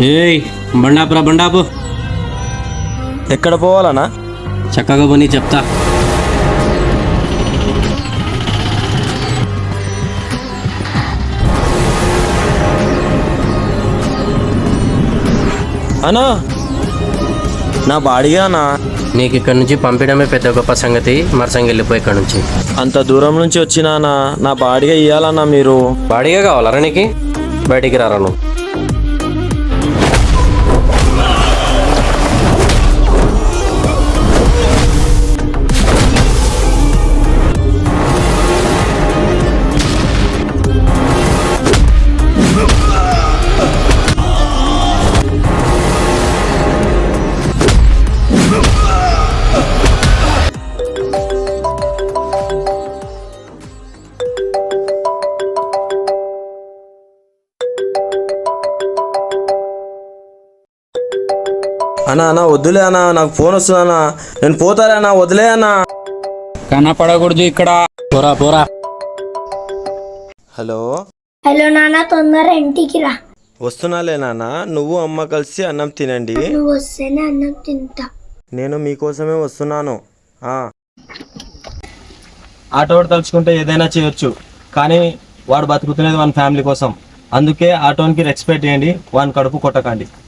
ఏయ్ బండాపురా బండాపు. ఎక్కడ పోవాలన్నా? చక్కగా పోనీ చెప్తా. అన్నా నా బాడిగా అన్నా. నీకు ఇక్కడ నుంచి పంపించడమే పెద్ద గొప్ప సంగతి. మరసంగి వెళ్ళిపోయి ఇక్కడ నుంచి. అంత దూరం నుంచి వచ్చినానా, నా బాడిగా ఇవ్వాలన్నా మీరు. బాడీగా కావాలరా నీకు? బయటికి రారా నువ్వు. అన్నా అన్నా వద్దులే అన్నా, నాకు ఫోన్ వస్తుందన్నా, నేను పోతాలే అన్నా, వదిలే అన్నా. కనపడకూడదు ఇక్కడ. పోరా పోరా. హలో హలో నాన్న, తొందర ఇంటికి రా. వస్తున్నాలే నాన్న, నువ్వు అమ్మ కలిసి అన్నం తినండి. నువ్వు వస్తేనే అన్నం తింటా. నేను మీకోసమే వస్తున్నాను. ఆటోడు తలుచుకుంటే ఏదైనా చేయొచ్చు, కానీ వాడు బతుకుతున్నది వాని ఫ్యామిలీ కోసం. అందుకే ఆటోనికి రెస్పెక్ట్ చేయండి, వాని కడుపు కొట్టకండి.